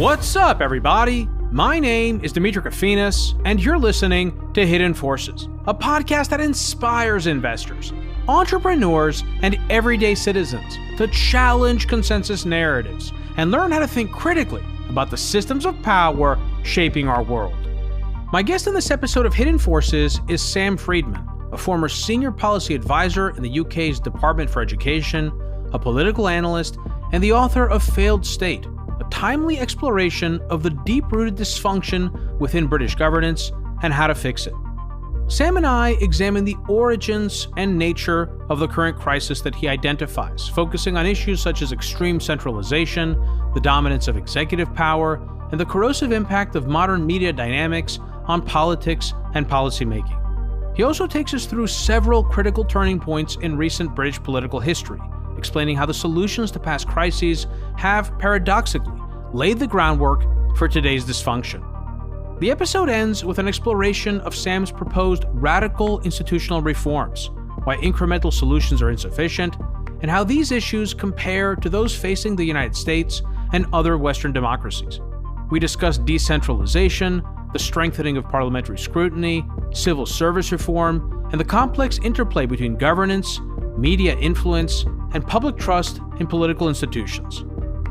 What's up, everybody? My name is Demetri Kofinas, and you're listening to Hidden Forces, a podcast that inspires investors, entrepreneurs, and everyday citizens to challenge consensus narratives and learn how to think critically about the systems of power shaping our world. My guest in this episode of Hidden Forces is Sam Freedman, a former senior policy advisor in the UK's Department for Education, a political analyst, and the author of Failed State, a timely exploration of the deep-rooted dysfunction within British governance and how to fix it. Sam and I examine the origins and nature of the current crisis that he identifies, focusing on issues such as extreme centralization, the dominance of executive power, and the corrosive impact of modern media dynamics on politics and policymaking. He also takes us through several critical turning points in recent British political history, explaining how the solutions to past crises have, paradoxically, laid the groundwork for today's dysfunction. The episode ends with an exploration of Sam's proposed radical institutional reforms, why incremental solutions are insufficient, and how these issues compare to those facing the United States and other Western democracies. We discuss decentralization, the strengthening of parliamentary scrutiny, civil service reform, and the complex interplay between governance, media influence, and public trust in political institutions.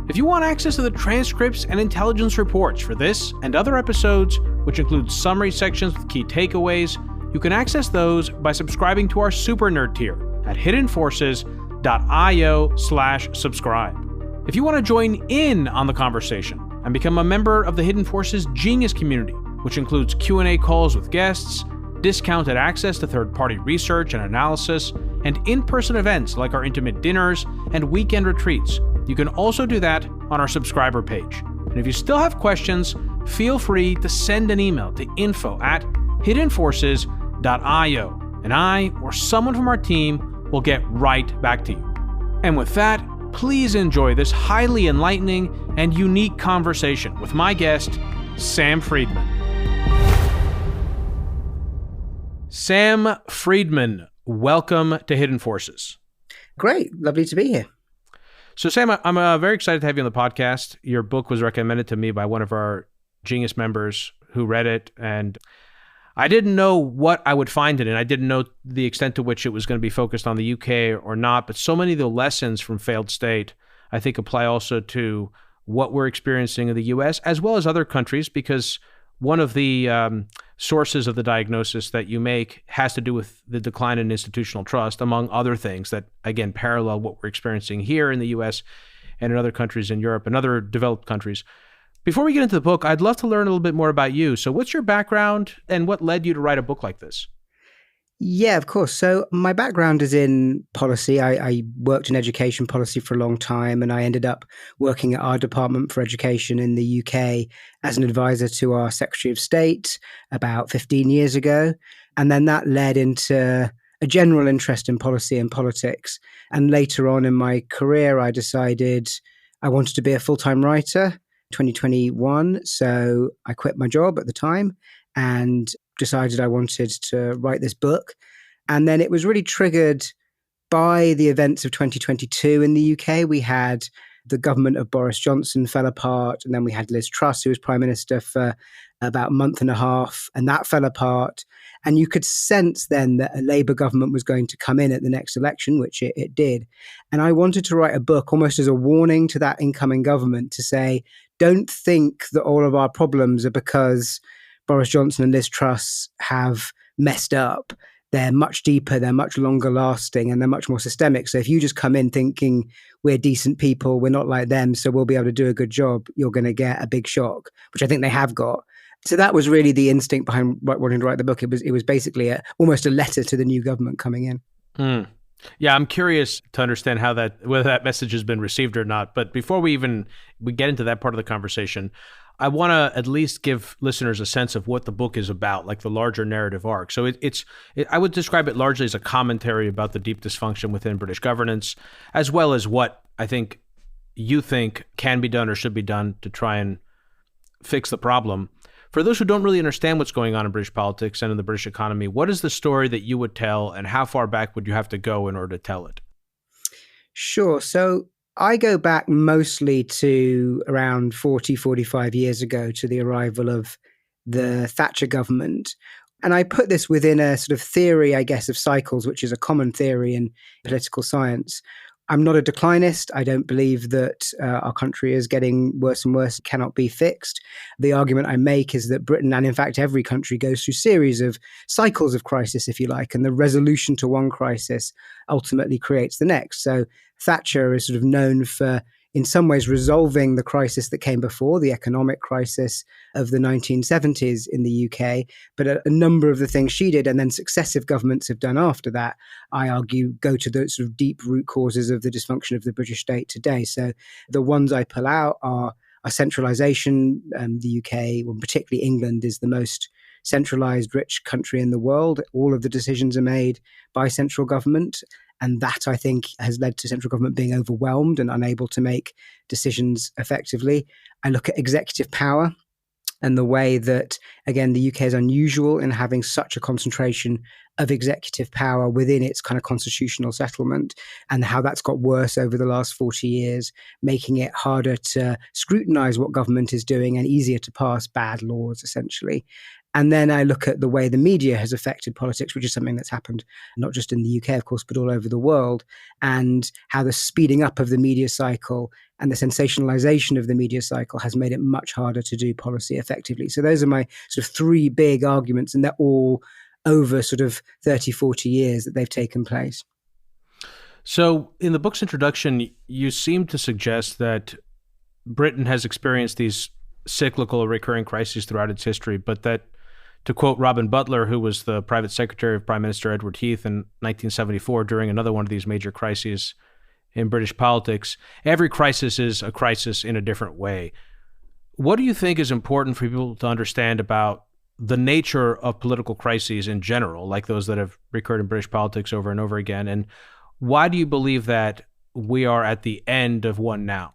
If you want access to the transcripts and intelligence reports for this and other episodes, which include summary sections with key takeaways, you can access those by subscribing to our Super Nerd tier at hiddenforces.io/subscribe. If you want to join in on the conversation and become a member of the Hidden Forces Genius community, which includes Q&A calls with guests, discounted access to third-party research and analysis, and in-person events like our intimate dinners and weekend retreats, you can also do that on our subscriber page. And if you still have questions, feel free to send an email to info@hiddenforces.io, and I or someone from our team will get right back to you. And with that, please enjoy this highly enlightening and unique conversation with my guest, Sam Freedman. Sam Freedman, welcome to Hidden Forces. Great. Lovely to be here. So Sam, I'm very excited to have you on the podcast. Your book was recommended to me by one of our Genius members who read it, and I didn't know what I would find in it. I didn't know the extent to which it was going to be focused on the UK or not, but so many of the lessons from Failed State, I think, apply also to what we're experiencing in the US as well as other countries, because one of the sources of the diagnosis that you make has to do with the decline in institutional trust, among other things that, again, parallel what we're experiencing here in the US and in other countries in Europe and other developed countries. Before we get into the book, I'd love to learn a little bit more about you. So what's your background and what led you to write a book like this? Yeah, of course. So my background is in policy. I worked in education policy for a long time, and I ended up working at our Department for Education in the UK as an advisor to our Secretary of State about 15 years ago. And then that led into a general interest in policy and politics. And later on in my career, I decided I wanted to be a full-time writer, 2021. So I quit my job at the time and decided I wanted to write this book. And then it was really triggered by the events of 2022 in the UK. We had the government of Boris Johnson fell apart, and then we had Liz Truss, who was Prime Minister for about a month and a half, and that fell apart. And you could sense then that a Labour government was going to come in at the next election, which it did. And I wanted to write a book almost as a warning to that incoming government to say, don't think that all of our problems are because Boris Johnson and Liz Truss have messed up. They're much deeper, they're much longer lasting, and they're much more systemic. So if you just come in thinking we're decent people, we're not like them, so we'll be able to do a good job, you're going to get a big shock, which I think they have got. So that was really the instinct behind wanting to write the book. It was basically almost a letter to the new government coming in. Yeah, I'm curious to understand whether that message has been received or not. But before we get into that part of the conversation, I want to at least give listeners a sense of what the book is about, like the larger narrative arc. So I would describe it largely as a commentary about the deep dysfunction within British governance, as well as what I think you think can be done or should be done to try and fix the problem. For those who don't really understand what's going on in British politics and in the British economy, what is the story that you would tell, and how far back would you have to go in order to tell it? Sure. So I go back mostly to around 40, 45 years ago to the arrival of the Thatcher government. And I put this within a sort of theory, I guess, of cycles, which is a common theory in political science. I'm not a declinist. I don't believe that our country is getting worse and worse, cannot be fixed. The argument I make is that Britain, and in fact every country, goes through series of cycles of crisis, if you like, and the resolution to one crisis ultimately creates the next. So Thatcher is sort of known for, in some ways, resolving the crisis that came before, the economic crisis of the 1970s in the UK. But a number of the things she did and then successive governments have done after that, I argue, go to the sort of deep root causes of the dysfunction of the British state today. So the ones I pull out are centralization. The UK, well, particularly England, is the most centralized, rich country in the world. All of the decisions are made by central government. And that, I think, has led to central government being overwhelmed and unable to make decisions effectively. I look at executive power and the way that, again, the UK is unusual in having such a concentration of executive power within its kind of constitutional settlement, and how that's got worse over the last 40 years, making it harder to scrutinize what government is doing and easier to pass bad laws, essentially. And then I look at the way the media has affected politics, which is something that's happened not just in the UK, of course, but all over the world, and how the speeding up of the media cycle and the sensationalization of the media cycle has made it much harder to do policy effectively. So those are my sort of three big arguments, and they're all over sort of 30, 40 years that they've taken place. So in the book's introduction, you seem to suggest that Britain has experienced these cyclical or recurring crises throughout its history, but that, to quote Robin Butler, who was the private secretary of Prime Minister Edward Heath in 1974 during another one of these major crises in British politics, every crisis is a crisis in a different way. What do you think is important for people to understand about the nature of political crises in general, like those that have recurred in British politics over and over again? And why do you believe that we are at the end of one now?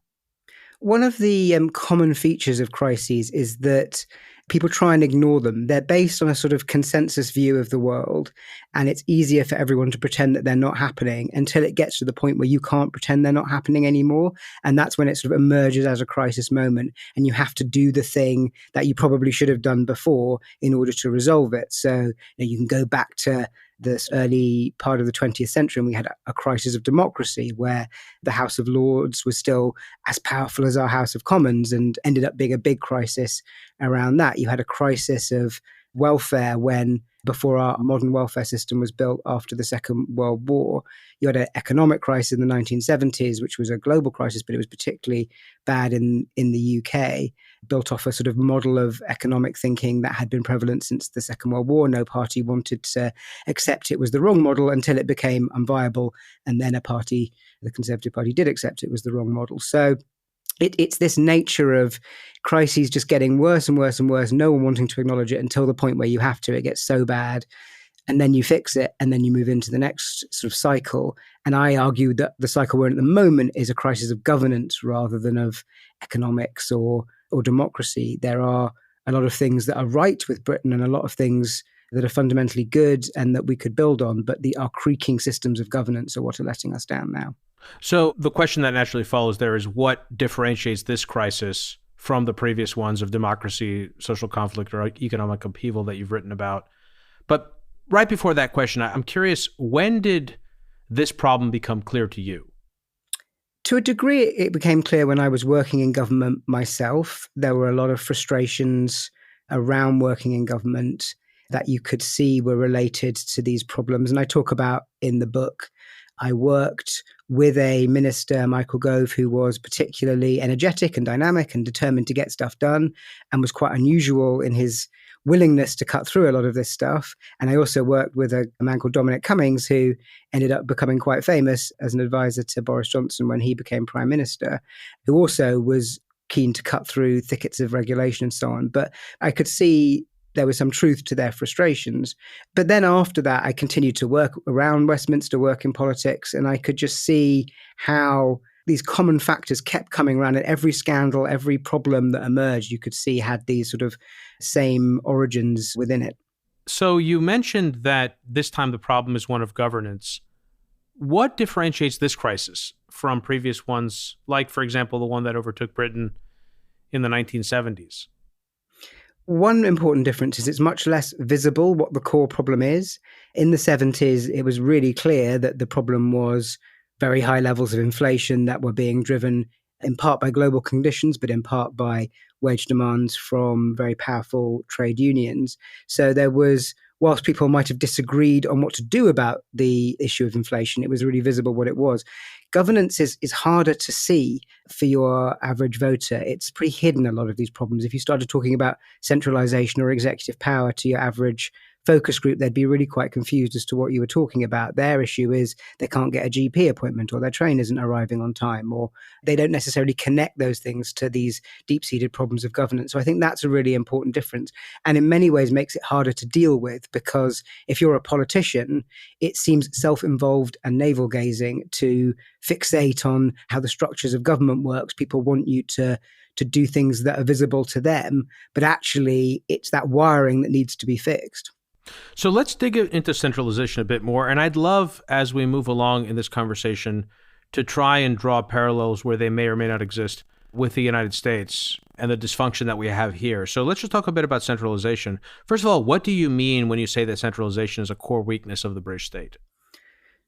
One of the common features of crises is that people try and ignore them. They're based on a sort of consensus view of the world, and it's easier for everyone to pretend that they're not happening until it gets to the point where you can't pretend they're not happening anymore. And that's when it sort of emerges as a crisis moment, and you have to do the thing that you probably should have done before in order to resolve it. So you can go back to this early part of the 20th century, and we had a crisis of democracy where the House of Lords was still as powerful as our House of Commons and ended up being a big crisis around that. You had a crisis of welfare when, before our modern welfare system was built after the Second World War, you had an economic crisis in the 1970s, which was a global crisis, but it was particularly bad in the UK, built off a sort of model of economic thinking that had been prevalent since the Second World War. No party wanted to accept it was the wrong model until it became unviable. And then a party, the Conservative Party, did accept it was the wrong model. So it's this nature of crises just getting worse and worse and worse, no one wanting to acknowledge it until the point where you have to. It gets so bad, and then you fix it, and then you move into the next sort of cycle. And I argue that the cycle we're in at the moment is a crisis of governance rather than of economics or democracy. There are a lot of things that are right with Britain and a lot of things that are fundamentally good and that we could build on, but our creaking systems of governance are what are letting us down now. So the question that naturally follows there is, what differentiates this crisis from the previous ones of democracy, social conflict, or economic upheaval that you've written about? But right before that question, I'm curious, when did this problem become clear to you? To a degree, it became clear when I was working in government myself. There were a lot of frustrations around working in government that you could see were related to these problems. And I talk about in the book, I worked with a minister, Michael Gove, who was particularly energetic and dynamic and determined to get stuff done, and was quite unusual in his willingness to cut through a lot of this stuff. And I also worked with a man called Dominic Cummings, who ended up becoming quite famous as an advisor to Boris Johnson when he became prime minister, who also was keen to cut through thickets of regulation and so on. But I could see there was some truth to their frustrations. But then after that, I continued to work around Westminster, work in politics, and I could just see how these common factors kept coming around, and every scandal, every problem that emerged, you could see had these sort of same origins within it. So you mentioned that this time the problem is one of governance. What differentiates this crisis from previous ones, like, for example, the one that overtook Britain in the 1970s? One important difference is it's much less visible what the core problem is. In the 70s, it was really clear that the problem was very high levels of inflation that were being driven in part by global conditions, but in part by wage demands from very powerful trade unions. So there was, whilst people might have disagreed on what to do about the issue of inflation, it was really visible what it was. Governance is harder to see for your average voter. It's pretty hidden, a lot of these problems. If you started talking about centralization or executive power to your average focus group, they'd be really quite confused as to what you were talking about. Their issue is they can't get a GP appointment, or their train isn't arriving on time, or they don't necessarily connect those things to these deep-seated problems of governance. So I think that's a really important difference, and in many ways makes it harder to deal with, because if you're a politician, it seems self-involved and navel-gazing to fixate on how the structures of government works. People want you to do things that are visible to them, but actually it's that wiring that needs to be fixed. So let's dig into centralization a bit more. And I'd love, as we move along in this conversation, to try and draw parallels where they may or may not exist with the United States and the dysfunction that we have here. So let's just talk a bit about centralization. First of all, what do you mean when you say that centralization is a core weakness of the British state?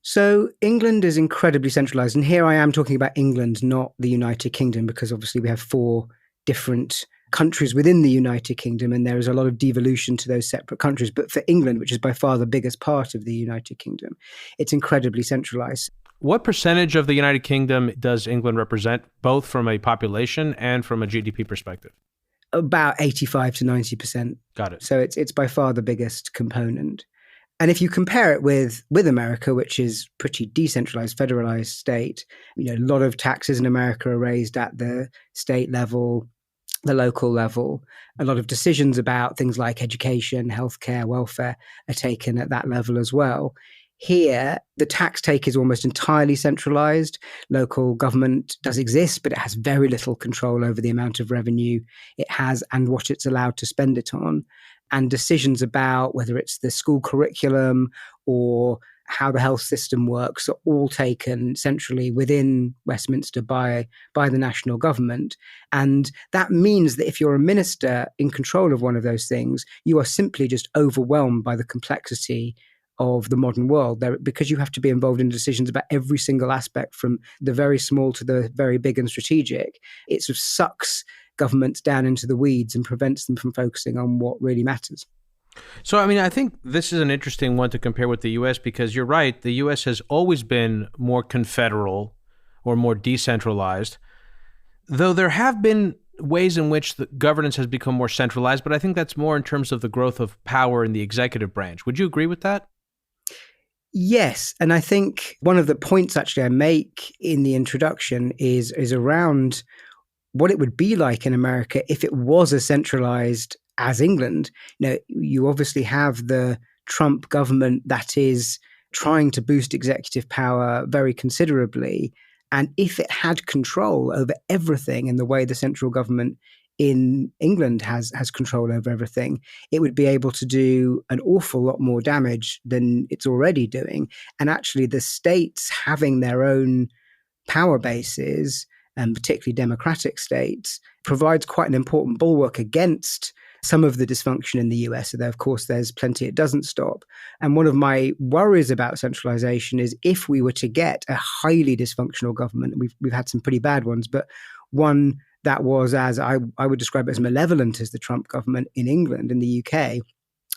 So England is incredibly centralized. And here I am talking about England, not the United Kingdom, because obviously we have 4 different countries within the United Kingdom, and there is a lot of devolution to those separate countries. But for England, which is by far the biggest part of the United Kingdom, it's incredibly centralized. What percentage of the United Kingdom does England represent, both from a population and from a GDP perspective? About 85 to 90%. Got it. So it's by far the biggest component. And if you compare it with America, which is pretty decentralized, federalized state, a lot of taxes in America are raised at the state level, the local level. A lot of decisions about things like education, healthcare, welfare are taken at that level as well. Here, the tax take is almost entirely centralized. Local government does exist, but it has very little control over the amount of revenue it has and what it's allowed to spend it on. And decisions about whether it's the school curriculum or how the health system works are all taken centrally within Westminster by the national government. And that means that if you're a minister in control of one of those things, you are simply just overwhelmed by the complexity of the modern world there, because you have to be involved in decisions about every single aspect, from the very small to the very big and strategic. It sort of sucks governments down into the weeds and prevents them from focusing on what really matters. So, I think this is an interesting one to compare with the U.S. because you're right, the U.S. has always been more confederal or more decentralized, though there have been ways in which the governance has become more centralized, but I think that's more in terms of the growth of power in the executive branch. Would you agree with that? Yes. And I think one of the points actually I make in the introduction is around what it would be like in America if it was as centralized as England. You obviously have the Trump government that is trying to boost executive power very considerably. And if it had control over everything in the way the central government in England has control over everything, it would be able to do an awful lot more damage than it's already doing. And actually the states having their own power bases, and particularly democratic states, provides quite an important bulwark against some of the dysfunction in the US. So of course, there's plenty it doesn't stop. And one of my worries about centralization is if we were to get a highly dysfunctional government, we've had some pretty bad ones, but one that was, as I would describe it, as malevolent as the Trump government in England, in the UK,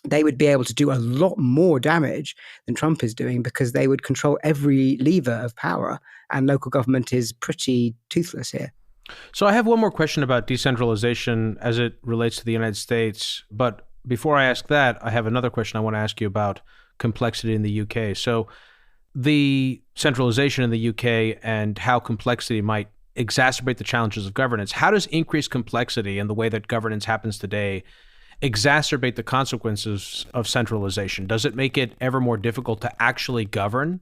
they would be able to do a lot more damage than Trump is doing because they would control every lever of power, and local government is pretty toothless here. So I have one more question about decentralization as it relates to the United States. But before I ask that, I have another question I want to ask you about complexity in the UK. So the centralization in the UK and how complexity might exacerbate the challenges of governance. How does increased complexity in the way that governance happens today exacerbate the consequences of centralization? Does it make it ever more difficult to actually govern?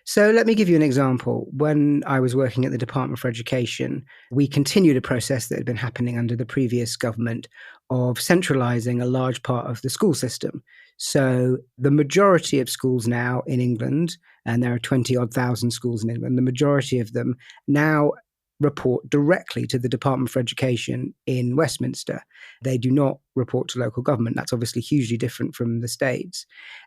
So let me give you an example. When I was working at the Department for Education, we continued a process that had been happening under the previous government of centralizing a large part of the school system. So the majority of schools now in England, and there are 20 odd thousand schools in England, the majority of them now report directly to the Department for Education in Westminster. They do not report to local government. That's obviously hugely different from the States.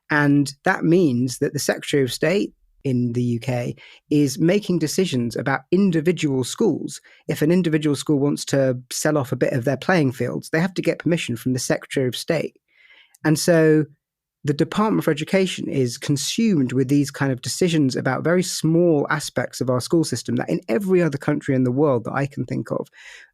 And that means that the Secretary of State in the UK is making decisions about individual schools. If an individual school wants to sell off a bit of their playing fields, they have to get permission from the Secretary of State. And so the Department for Education is consumed with these kind of decisions about very small aspects of our school system that in every other country in the world that I can think of,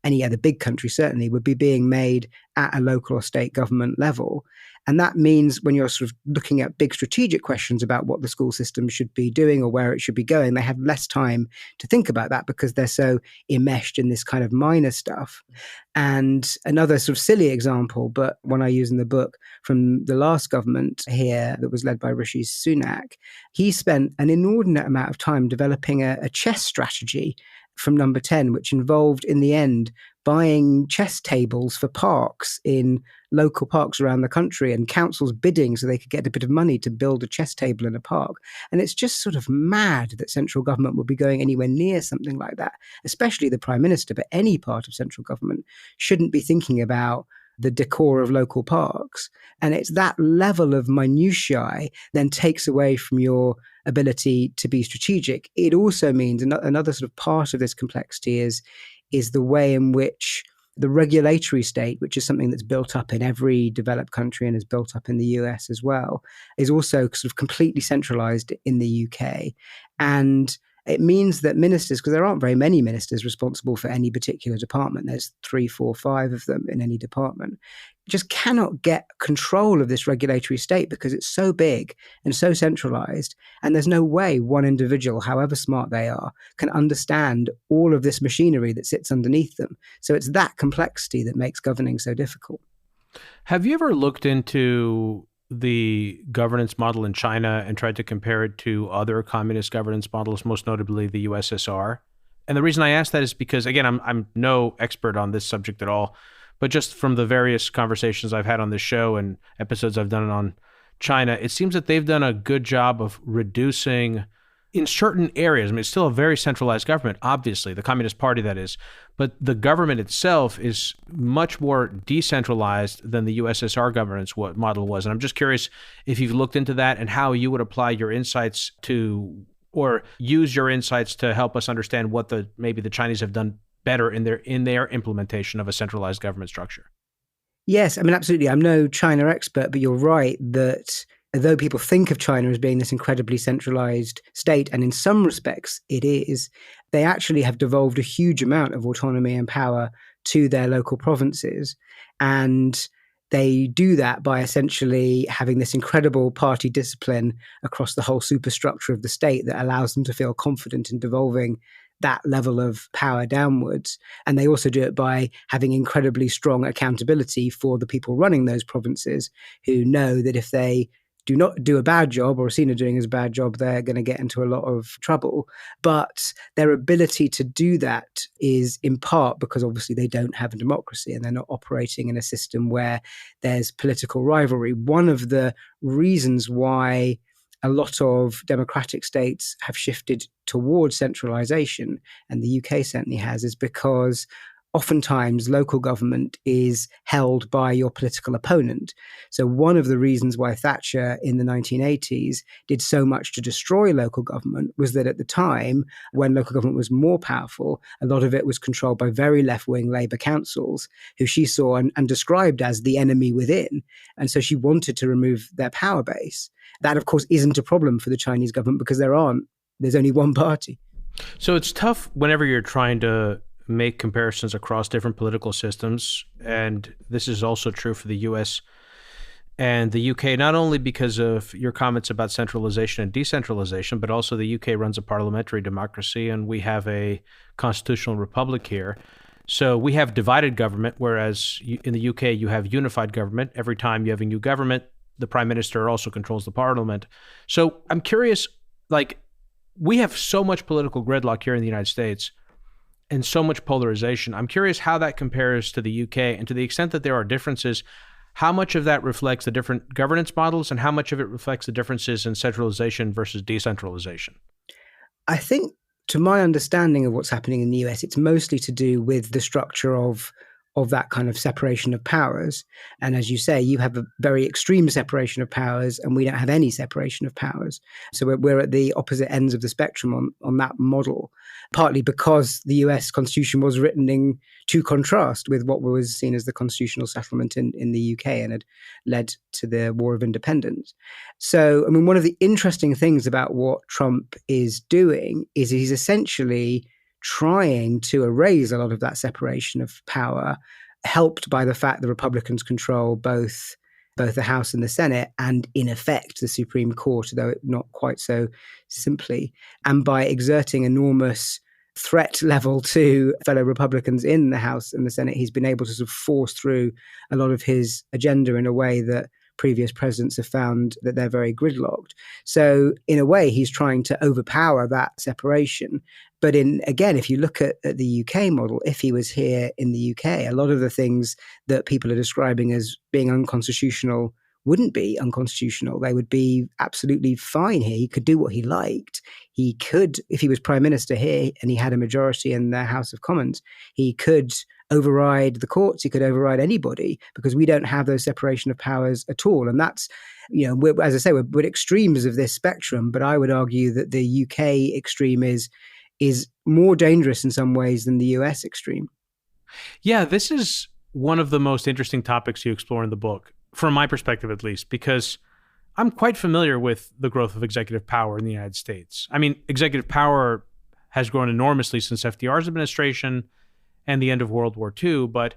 any other big country certainly, would be being made at a local or state government level. And that means when you're sort of looking at big strategic questions about what the school system should be doing or where it should be going, they have less time to think about that because they're so enmeshed in this kind of minor stuff. And another sort of silly example, but one I use in the book from the last government here that was led by Rishi Sunak, he spent an inordinate amount of time developing a chess strategy from number 10, which involved in the end buying chess tables for parks in local parks around the country and councils bidding so they could get a bit of money to build a chess table in a park. And it's just sort of mad that central government would be going anywhere near something like that, especially the Prime Minister, but any part of central government shouldn't be thinking about the decor of local parks. And it's that level of minutiae then takes away from your ability to be strategic. It also means another sort of part of this complexity is the way in which the regulatory state, which is something that's built up in every developed country and is built up in the US as well, is also sort of completely centralized in the UK. And it means that ministers, because there aren't very many ministers responsible for any particular department, there's 3, 4, 5 of them in any department, just cannot get control of this regulatory state because it's so big and so centralized. And there's no way one individual, however smart they are, can understand all of this machinery that sits underneath them. So it's that complexity that makes governing so difficult. Have you ever looked into the governance model in China and tried to compare it to other communist governance models, most notably the USSR? And the reason I ask that is because, again, I'm no expert on this subject at all, but just from the various conversations I've had on this show and episodes I've done on China, it seems that they've done a good job of reducing in certain areas. I mean, it's still a very centralized government, obviously, the Communist Party, that is, but the government itself is much more decentralized than the USSR governance model was. And I'm just curious if you've looked into that and how you would apply your insights to, or use your insights to help us understand what maybe the Chinese have done better in their implementation of a centralized government structure. Yes, I mean, absolutely. I'm no China expert, but you're right that although people think of China as being this incredibly centralized state, and in some respects it is, they actually have devolved a huge amount of autonomy and power to their local provinces. And they do that by essentially having this incredible party discipline across the whole superstructure of the state that allows them to feel confident in devolving that level of power downwards. And they also do it by having incredibly strong accountability for the people running those provinces, who know that if they do not do a bad job or are seen as doing a bad job, they're going to get into a lot of trouble. But their ability to do that is in part because obviously they don't have a democracy and they're not operating in a system where there's political rivalry. One of the reasons why a lot of democratic states have shifted towards centralization, and the UK certainly has, is because oftentimes local government is held by your political opponent. So one of the reasons why Thatcher in the 1980s did so much to destroy local government was that at the time, when local government was more powerful, a lot of it was controlled by very left-wing Labour councils, who she saw and described as the enemy within. And so she wanted to remove their power base. That, of course, isn't a problem for the Chinese government because there's only one party. So it's tough whenever you're trying to make comparisons across different political systems. And this is also true for the US and the UK, not only because of your comments about centralization and decentralization, but also the UK runs a parliamentary democracy and we have a constitutional republic here. So we have divided government, whereas in the UK, you have unified government. Every time you have a new government, the prime minister also controls the parliament. So I'm curious, we have so much political gridlock here in the United States and so much polarization. I'm curious how that compares to the UK, and to the extent that there are differences, how much of that reflects the different governance models and how much of it reflects the differences in centralization versus decentralization? I think, to my understanding of what's happening in the US, it's mostly to do with the structure of that kind of separation of powers. And as you say, you have a very extreme separation of powers, and we don't have any separation of powers. So we're at the opposite ends of the spectrum on that model, partly because the US Constitution was written to contrast with what was seen as the constitutional settlement in the UK and had led to the War of Independence. So, I mean, one of the interesting things about what Trump is doing is he's essentially trying to erase a lot of that separation of power, helped by the fact the Republicans control both the House and the Senate, and in effect the Supreme Court, though not quite so simply, and by exerting enormous threat level to fellow Republicans in the House and the Senate, he's been able to sort of force through a lot of his agenda in a way that previous presidents have found that they're very gridlocked. So in a way, he's trying to overpower that separation. But again, if you look at the UK model, if he was here in the UK, a lot of the things that people are describing as being unconstitutional wouldn't be unconstitutional. They would be absolutely fine here. He could do what he liked. He could, if he was prime minister here and he had a majority in the House of Commons, he could override the courts. He could override anybody, because we don't have those separation of powers at all. And that's, as I say, we're at extremes of this spectrum. But I would argue that the UK extreme is more dangerous in some ways than the US extreme. Yeah, this is one of the most interesting topics you explore in the book, from my perspective at least, because I'm quite familiar with the growth of executive power in the United States. I mean, executive power has grown enormously since FDR's administration and the end of World War II. But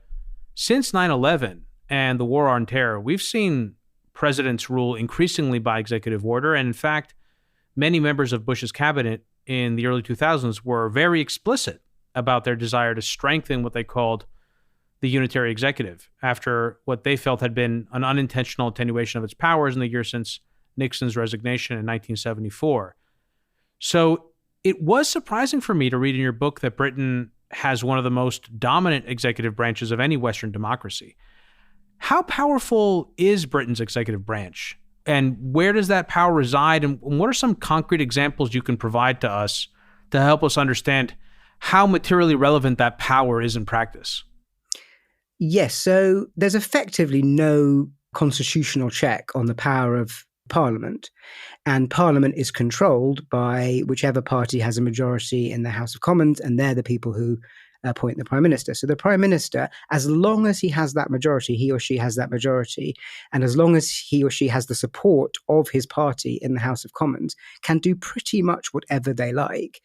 since 9/11 and the war on terror, we've seen presidents rule increasingly by executive order. And in fact, many members of Bush's cabinet in the early 2000s were very explicit about their desire to strengthen what they called the unitary executive after what they felt had been an unintentional attenuation of its powers in the years since Nixon's resignation in 1974. So it was surprising for me to read in your book that Britain has one of the most dominant executive branches of any Western democracy. How powerful is Britain's executive branch? And where does that power reside? And what are some concrete examples you can provide to us to help us understand how materially relevant that power is in practice? Yes, so there's effectively no constitutional check on the power of Parliament. And Parliament is controlled by whichever party has a majority in the House of Commons, and they're the people who appoint the Prime Minister. So the Prime Minister, as long as he has that majority, he or she has that majority, and as long as he or she has the support of his party in the House of Commons, can do pretty much whatever they like.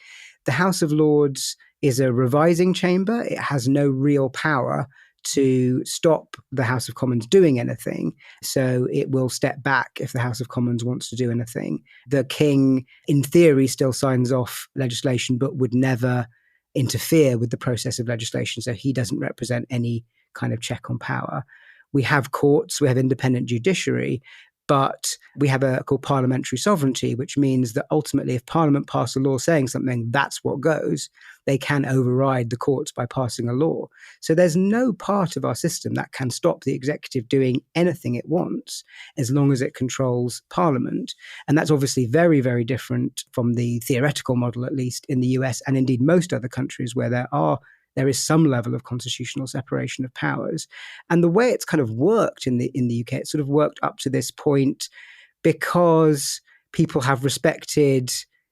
The House of Lords is a revising chamber. It has no real power to stop the House of Commons doing anything. So it will step back if the House of Commons wants to do anything. The King, in theory, still signs off legislation, but would never interfere with the process of legislation. So he doesn't represent any kind of check on power. We have courts, we have independent judiciary, but we have a called Parliamentary Sovereignty, which means that ultimately if Parliament passed a law saying something, that's what goes. They can override the courts by passing a law. So there's no part of our system that can stop the executive doing anything it wants as long as it controls Parliament. And that's obviously very, very different from the theoretical model, at least in the US and indeed most other countries where there is some level of constitutional separation of powers. And the way it's kind of worked in the UK, it's sort of worked up to this point because people have respected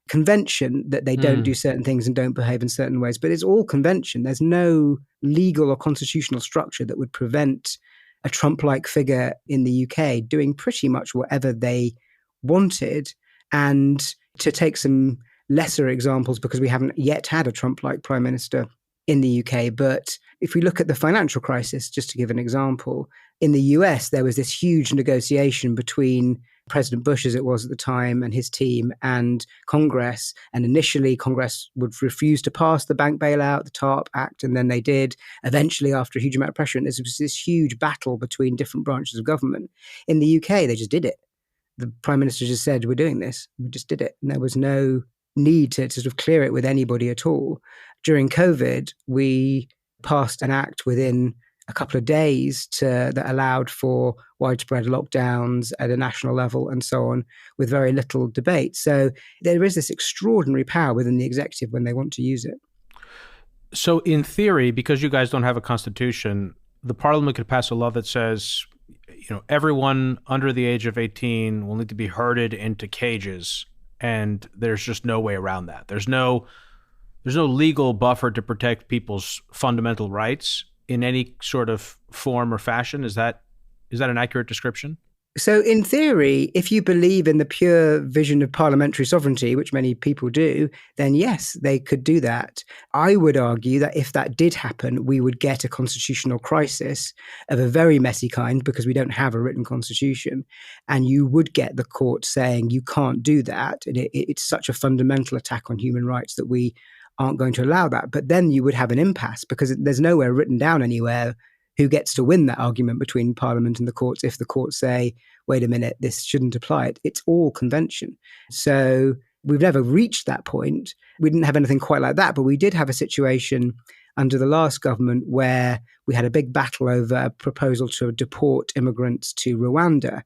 convention that they don't do certain things and don't behave in certain ways. But it's all convention. There's no legal or constitutional structure that would prevent a Trump-like figure in the UK doing pretty much whatever they wanted. And to take some lesser examples, because we haven't yet had a Trump-like prime minister in the UK. But if we look at the financial crisis, just to give an example, in the US, there was this huge negotiation between President Bush, as it was at the time, and his team and Congress. And initially, Congress would refuse to pass the bank bailout, the TARP Act, and then they did, eventually after a huge amount of pressure. And there was this huge battle between different branches of government. In the UK, they just did it. The Prime Minister just said, we're doing this. We just did it. And there was no need to sort of clear it with anybody at all. During COVID, we passed an act within a couple of days that allowed for widespread lockdowns at a national level and so on, with very little debate. So there is this extraordinary power within the executive when they want to use it. So in theory, because you guys don't have a constitution, the parliament could pass a law that says, everyone under the age of 18 will need to be herded into cages, and there's just no way around that. There's no legal buffer to protect people's fundamental rights in any sort of form or fashion. Is that an accurate description? So in theory, if you believe in the pure vision of parliamentary sovereignty, which many people do, then yes, they could do that. I would argue that if that did happen, we would get a constitutional crisis of a very messy kind because we don't have a written constitution. And you would get the court saying you can't do that. And it's such a fundamental attack on human rights that we aren't going to allow that. But then you would have an impasse because there's nowhere written down anywhere who gets to win that argument between Parliament and the courts if the courts say, wait a minute, this shouldn't apply. It's all convention. So we've never reached that point. We didn't have anything quite like that, but we did have a situation under the last government where we had a big battle over a proposal to deport immigrants to Rwanda.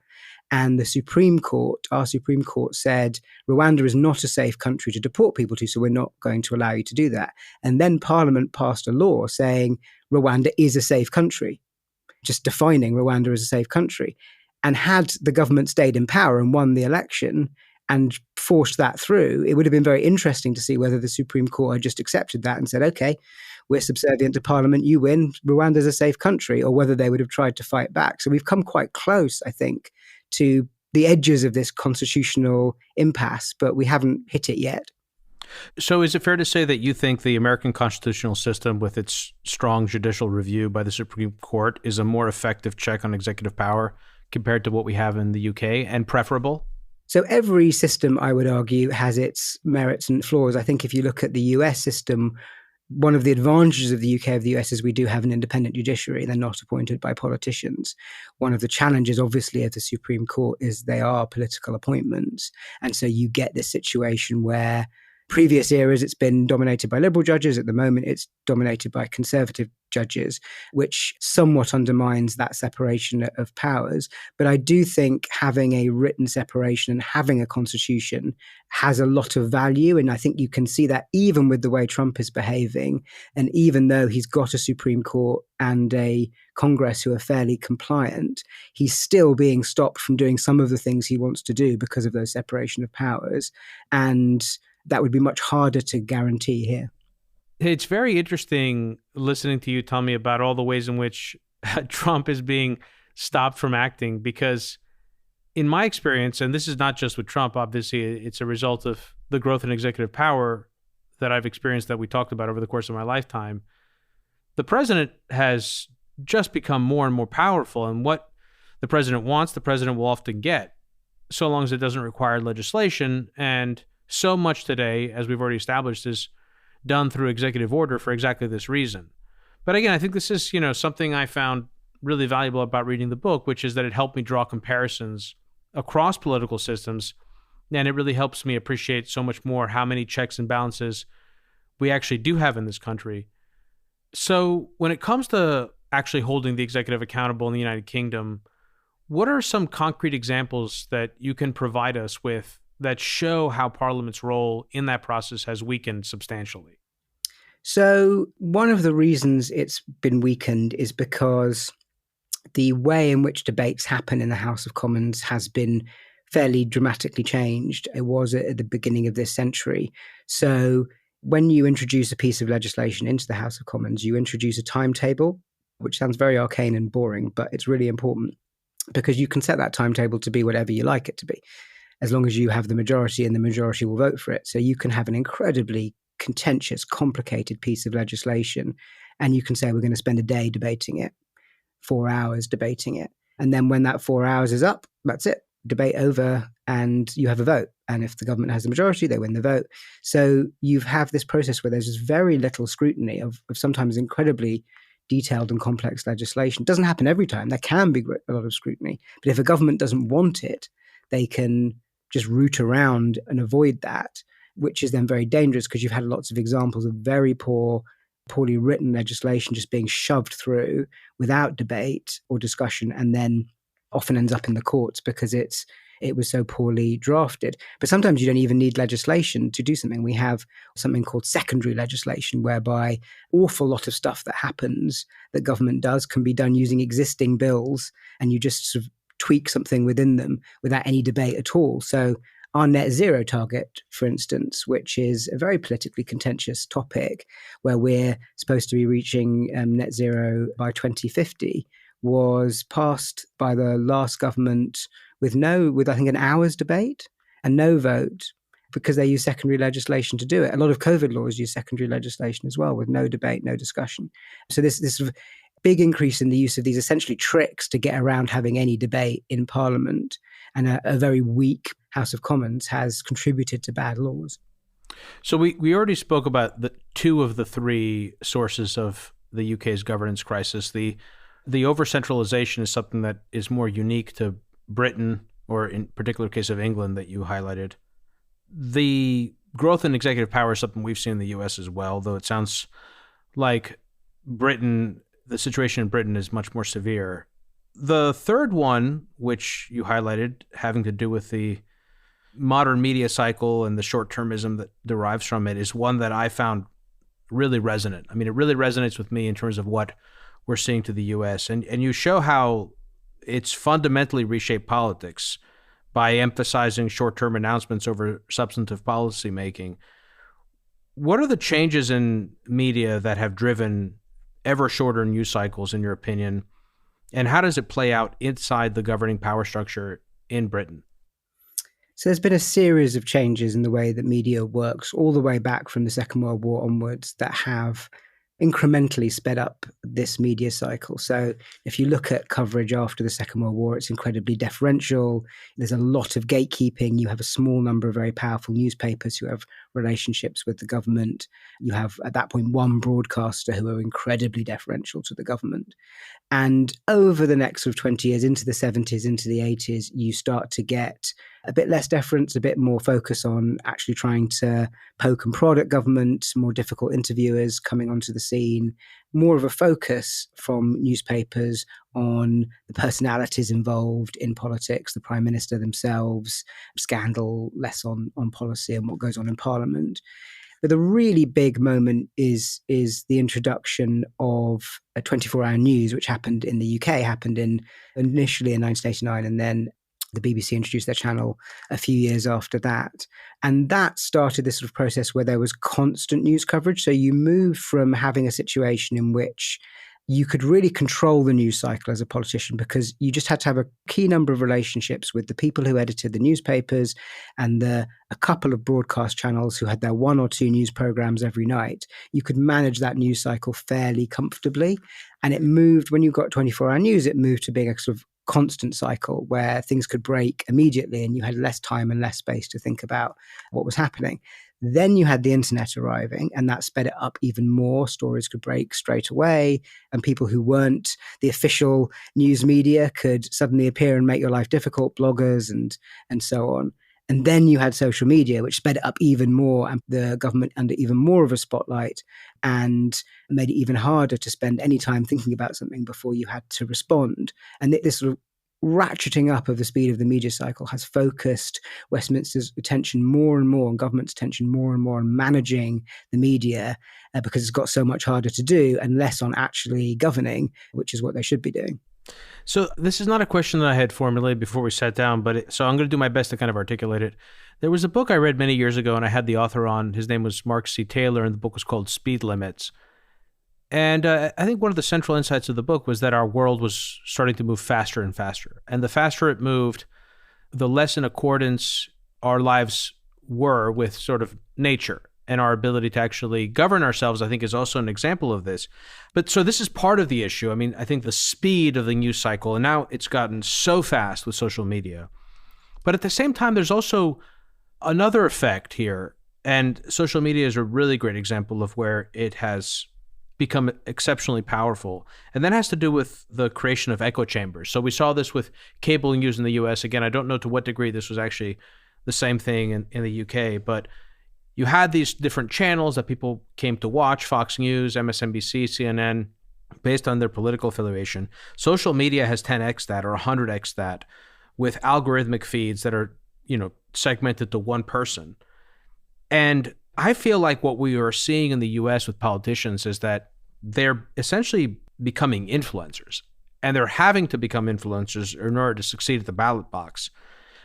And the Supreme Court, our Supreme Court, said Rwanda is not a safe country to deport people to, so we're not going to allow you to do that. And then Parliament passed a law saying Rwanda is a safe country, just defining Rwanda as a safe country. And had the government stayed in power and won the election and forced that through, it would have been very interesting to see whether the Supreme Court had just accepted that and said, okay, we're subservient to Parliament, you win, Rwanda's a safe country, or whether they would have tried to fight back. So we've come quite close, I think, to the edges of this constitutional impasse, but we haven't hit it yet. So is it fair to say that you think the American constitutional system, with its strong judicial review by the Supreme Court, is a more effective check on executive power compared to what we have in the UK, and preferable? So every system, I would argue, has its merits and flaws. I think if you look at the US system, one of the advantages of the UK of the US is we do have an independent judiciary. They're not appointed by politicians. One of the challenges, obviously, of the Supreme Court is they are political appointments. And so you get this situation where previous eras, it's been dominated by liberal judges. At the moment, it's dominated by conservative judges, which somewhat undermines that separation of powers. But I do think having a written separation and having a constitution has a lot of value. And I think you can see that even with the way Trump is behaving, and even though he's got a Supreme Court and a Congress who are fairly compliant, he's still being stopped from doing some of the things he wants to do because of those separation of powers. And that would be much harder to guarantee here. It's very interesting listening to you tell me about all the ways in which Trump is being stopped from acting, because in my experience, and this is not just with Trump, obviously, it's a result of the growth in executive power that I've experienced that we talked about over the course of my lifetime. The president has just become more and more powerful, and what the president wants, the president will often get, so long as it doesn't require legislation. And so much today, as we've already established, is done through executive order for exactly this reason. But again, I think this is, something I found really valuable about reading the book, which is that it helped me draw comparisons across political systems. And it really helps me appreciate so much more how many checks and balances we actually do have in this country. So when it comes to actually holding the executive accountable in the United Kingdom, what are some concrete examples that you can provide us with that show how Parliament's role in that process has weakened substantially? So one of the reasons it's been weakened is because the way in which debates happen in the House of Commons has been fairly dramatically changed. It was at the beginning of this century. So when you introduce a piece of legislation into the House of Commons, you introduce a timetable, which sounds very arcane and boring, but it's really important because you can set that timetable to be whatever you like it to be, as long as you have the majority and the majority will vote for it. So you can have an incredibly contentious, complicated piece of legislation, and you can say, we're going to spend a day debating it, 4 hours debating it. And then when that 4 hours is up, that's it, debate over, and you have a vote. And if the government has the majority, they win the vote. So you have this process where there's just very little scrutiny of sometimes incredibly detailed and complex legislation. It doesn't happen every time. There can be a lot of scrutiny. But if a government doesn't want it, they can just root around and avoid that, which is then very dangerous because you've had lots of examples of very poor poorly written legislation just being shoved through without debate or discussion, and then often ends up in the courts because it was so poorly drafted. But sometimes you don't even need legislation to do something. We have something called secondary legislation, whereby awful lot of stuff that happens that government does can be done using existing bills, and you just sort of tweak something within them without any debate at all. So our net zero target, for instance, which is a very politically contentious topic, where we're supposed to be reaching net zero by 2050, was passed by the last government with I think an hour's debate and no vote, because they use secondary legislation to do it. A lot of COVID laws use secondary legislation as well, with no debate, no discussion. So this sort of big increase in the use of these essentially tricks to get around having any debate in Parliament, and a very weak House of Commons has contributed to bad laws. So we already spoke about the two of the three sources of the UK's governance crisis. The over-centralization is something that is more unique to Britain, or in particular case of England that you highlighted. The growth in executive power is something we've seen in the US as well, though it sounds like the situation in Britain is much more severe. The third one, which you highlighted, having to do with the modern media cycle and the short-termism that derives from it, is one that I found really resonant. I mean, it really resonates with me in terms of what we're seeing to the US. And you show how it's fundamentally reshaped politics by emphasizing short-term announcements over substantive policy making. What are the changes in media that have driven ever shorter news cycles, in your opinion? And how does it play out inside the governing power structure in Britain? So there's been a series of changes in the way that media works all the way back from the Second World War onwards that have incrementally sped up this media cycle. So if you look at coverage after the Second World War, it's incredibly deferential. There's a lot of gatekeeping. You have a small number of very powerful newspapers who have relationships with the government. You have, at that point, one broadcaster who are incredibly deferential to the government. And over the next sort of 20 years, into the 70s, into the 80s, you start to get a bit less deference, a bit more focus on actually trying to poke and prod at government, more difficult interviewers coming onto the scene, more of a focus from newspapers on the personalities involved in politics, the Prime Minister themselves, scandal, less on policy and what goes on in Parliament. But the really big moment is the introduction of a 24-hour news, which happened in the UK, initially in 1989, and then the BBC introduced their channel a few years after that. And that started this sort of process where there was constant news coverage. So you moved from having a situation in which you could really control the news cycle as a politician, because you just had to have a key number of relationships with the people who edited the newspapers and a couple of broadcast channels who had their one or two news programs every night. You could manage that news cycle fairly comfortably. And it moved, when you got 24-hour news, it moved to being a sort of constant cycle where things could break immediately and you had less time and less space to think about what was happening. Then you had the internet arriving, and that sped it up even more. Stories could break straight away, and people who weren't the official news media could suddenly appear and make your life difficult, bloggers and so on. And then you had social media, which sped it up even more, and the government under even more of a spotlight, and made it even harder to spend any time thinking about something before you had to respond. And this sort of ratcheting up of the speed of the media cycle has focused Westminster's attention more and more, and government's attention more and more on managing the media, because it's got so much harder to do, and less on actually governing, which is what they should be doing. So this is not a question that I had formulated before we sat down, so I'm going to do my best to kind of articulate it. There was a book I read many years ago, and I had the author on. His name was Mark C. Taylor, and the book was called Speed Limits. And I think one of the central insights of the book was that our world was starting to move faster and faster. And the faster it moved, the less in accordance our lives were with sort of nature. And our ability to actually govern ourselves, I think, is also an example of this. But so this is part of the issue. I mean, I think the speed of the news cycle, and now it's gotten so fast with social media. But at the same time, there's also another effect here. And social media is a really great example of where it has become exceptionally powerful. And that has to do with the creation of echo chambers. So we saw this with cable news in the US. Again, I don't know to what degree this was actually the same thing in the UK, but you had these different channels that people came to watch, Fox News, MSNBC, CNN, based on their political affiliation. Social media has 10x that or 100x that with algorithmic feeds that are, segmented to one person. And I feel like what we are seeing in the US with politicians is that they're essentially becoming influencers, and they're having to become influencers in order to succeed at the ballot box.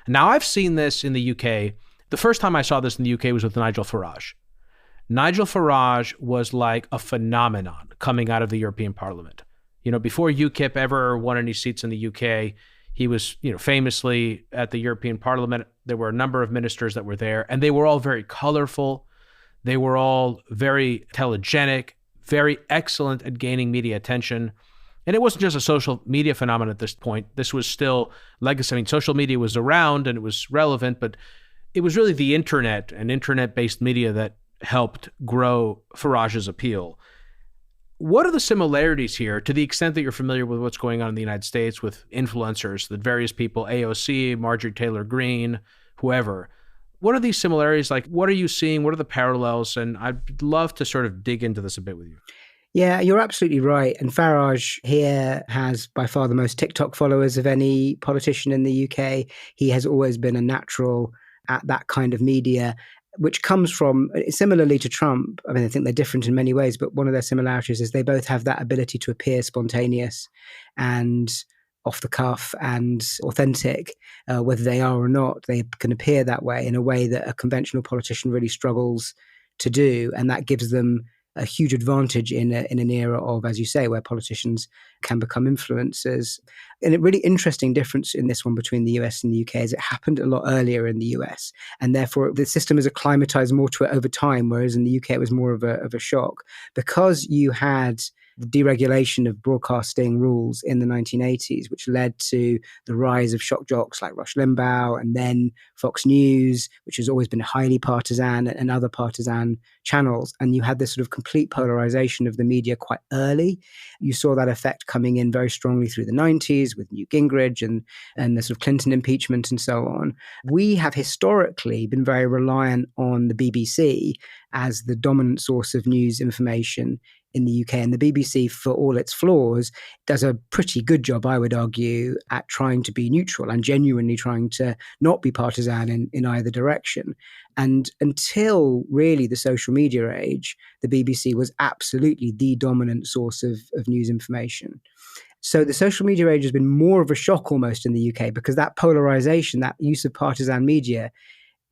Now, I've seen this in the UK. The first time I saw this in the UK was with Nigel Farage. Nigel Farage was like a phenomenon coming out of the European Parliament. Before UKIP ever won any seats in the UK, he was, famously at the European Parliament. There were a number of ministers that were there, and they were all very colorful. They were all very telegenic, very excellent at gaining media attention. And it wasn't just a social media phenomenon at this point. This was still legacy. I mean, social media was around and it was relevant, but it was really the internet and internet-based media that helped grow Farage's appeal. What are the similarities here, to the extent that you're familiar with what's going on in the United States with influencers, the various people, AOC, Marjorie Taylor Greene, whoever? What are these similarities like? What are you seeing? What are the parallels? And I'd love to sort of dig into this a bit with you. Yeah, you're absolutely right. And Farage here has by far the most TikTok followers of any politician in the UK. He has always been a natural at that kind of media, which comes from, similarly to Trump, I mean, I think they're different in many ways, but one of their similarities is they both have that ability to appear spontaneous and off the cuff and authentic, whether they are or not. They can appear that way in a way that a conventional politician really struggles to do. And that gives them a huge advantage in an era of, as you say, where politicians can become influencers. And a really interesting difference in this one between the US and the UK is it happened a lot earlier in the US. And therefore, the system has acclimatized more to it over time, whereas in the UK, it was more of a shock. Because you had the deregulation of broadcasting rules in the 1980s, which led to the rise of shock jocks like Rush Limbaugh, and then Fox News, which has always been highly partisan, and other partisan channels. And you had this sort of complete polarization of the media quite early. You saw that effect coming in very strongly through the 90s with Newt Gingrich and the sort of Clinton impeachment and so on. We have historically been very reliant on the BBC as the dominant source of news information in the UK. And the BBC, for all its flaws, does a pretty good job, I would argue, at trying to be neutral and genuinely trying to not be partisan in either direction. And until really the social media age, the BBC was absolutely the dominant source of news information. So the social media age has been more of a shock almost in the UK because that polarization, that use of partisan media,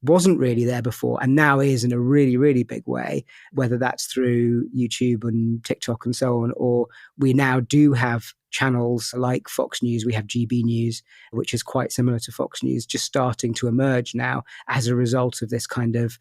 wasn't really there before and now is in a really, really big way, whether that's through YouTube and TikTok and so on, or we now do have channels like Fox News. We have GB News, which is quite similar to Fox News, just starting to emerge now as a result of this kind of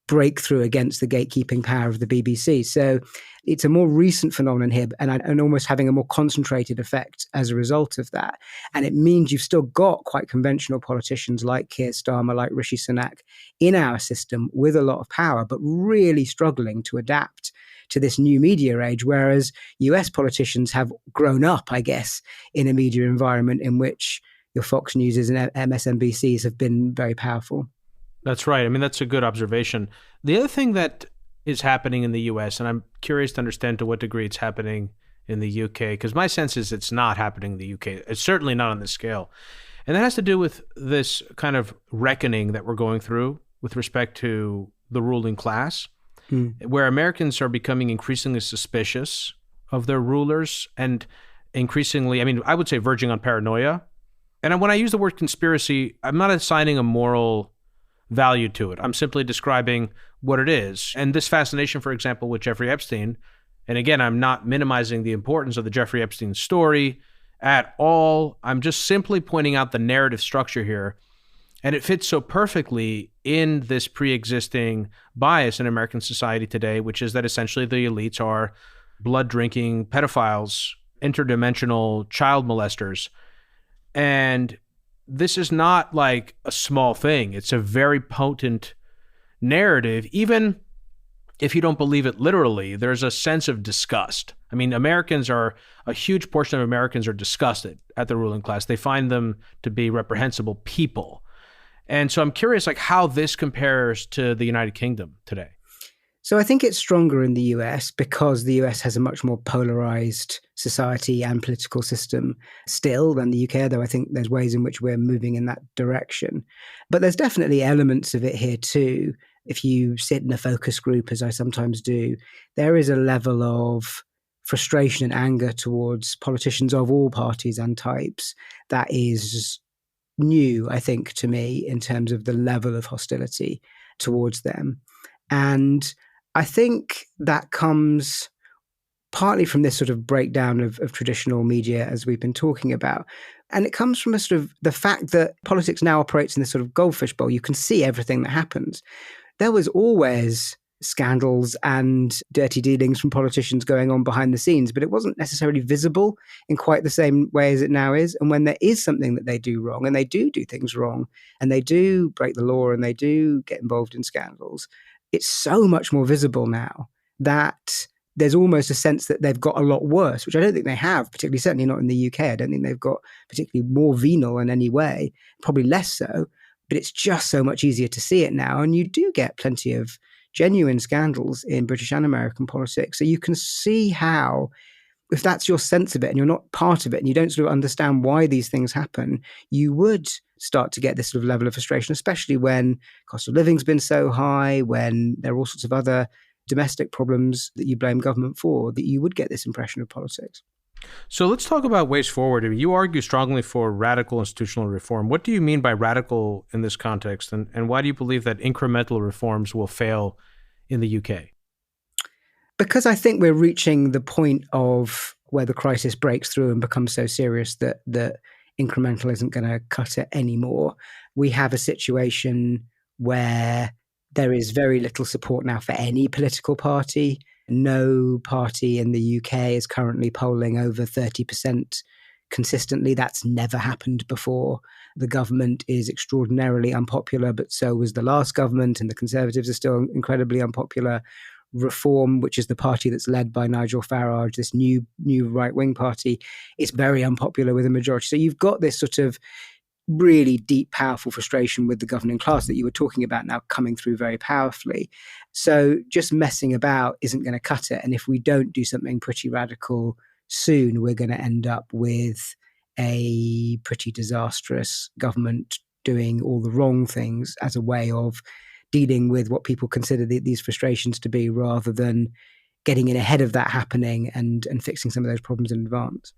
breakthrough against the gatekeeping power of the BBC. So it's a more recent phenomenon here and almost having a more concentrated effect as a result of that. And it means you've still got quite conventional politicians like Keir Starmer, like Rishi Sunak in our system with a lot of power, but really struggling to adapt to this new media age, whereas US politicians have grown up, I guess, in a media environment in which your Fox Newses and MSNBCs have been very powerful. That's right. I mean, that's a good observation. The other thing that is happening in the US, and I'm curious to understand to what degree it's happening in the UK, because my sense is it's not happening in the UK. It's certainly not on this scale. And that has to do with this kind of reckoning that we're going through with respect to the ruling class, where Americans are becoming increasingly suspicious of their rulers and increasingly, I mean, I would say verging on paranoia. And when I use the word conspiracy, I'm not assigning a moral value to it. I'm simply describing what it is. And this fascination, for example, with Jeffrey Epstein, and again, I'm not minimizing the importance of the Jeffrey Epstein story at all. I'm just simply pointing out the narrative structure here. And it fits so perfectly in this pre-existing bias in American society today, which is that essentially the elites are blood-drinking pedophiles, interdimensional child molesters. And this is not like a small thing. It's a very potent narrative. Even if you don't believe it literally, there's a sense of disgust. I mean, a huge portion of Americans are disgusted at the ruling class. They find them to be reprehensible people. And so I'm curious, like, how this compares to the United Kingdom today. So I think it's stronger in the US because the US has a much more polarized society and political system still than the UK, though I think there's ways in which we're moving in that direction. But there's definitely elements of it here too. If you sit in a focus group, as I sometimes do, there is a level of frustration and anger towards politicians of all parties and types that is new, I think, to me in terms of the level of hostility towards them. And I think that comes partly from this sort of breakdown of traditional media, as we've been talking about. And it comes from a sort of the fact that politics now operates in this sort of goldfish bowl. You can see everything that happens. There was always scandals and dirty dealings from politicians going on behind the scenes, but it wasn't necessarily visible in quite the same way as it now is. And when there is something that they do wrong, and they do things wrong, and they do break the law, and they do get involved in scandals, it's so much more visible now that there's almost a sense that they've got a lot worse, which I don't think they have, particularly certainly not in the UK. I don't think they've got particularly more venal in any way, probably less so, but it's just so much easier to see it now. And you do get plenty of genuine scandals in British and American politics. So you can see how, if that's your sense of it and you're not part of it and you don't sort of understand why these things happen, you would start to get this sort of level of frustration, especially when cost of living's been so high, when there are all sorts of other domestic problems that you blame government for, that you would get this impression of politics. So let's talk about ways forward. I mean, you argue strongly for radical institutional reform. What do you mean by radical in this context? And why do you believe that incremental reforms will fail in the UK? Because I think we're reaching the point of where the crisis breaks through and becomes so serious that incremental isn't going to cut it anymore. We have a situation where there is very little support now for any political party. No party in the UK is currently polling over 30% consistently. That's never happened before. The government is extraordinarily unpopular, but so was the last government, and the Conservatives are still incredibly unpopular. Reform, which is the party that's led by Nigel Farage, this new right-wing party, is very unpopular with a majority. So you've got this sort of really deep, powerful frustration with the governing class that you were talking about now coming through very powerfully. So just messing about isn't going to cut it. And if we don't do something pretty radical soon, we're going to end up with a pretty disastrous government doing all the wrong things as a way of dealing with what people consider these frustrations to be, rather than getting in ahead of that happening and fixing some of those problems in advance.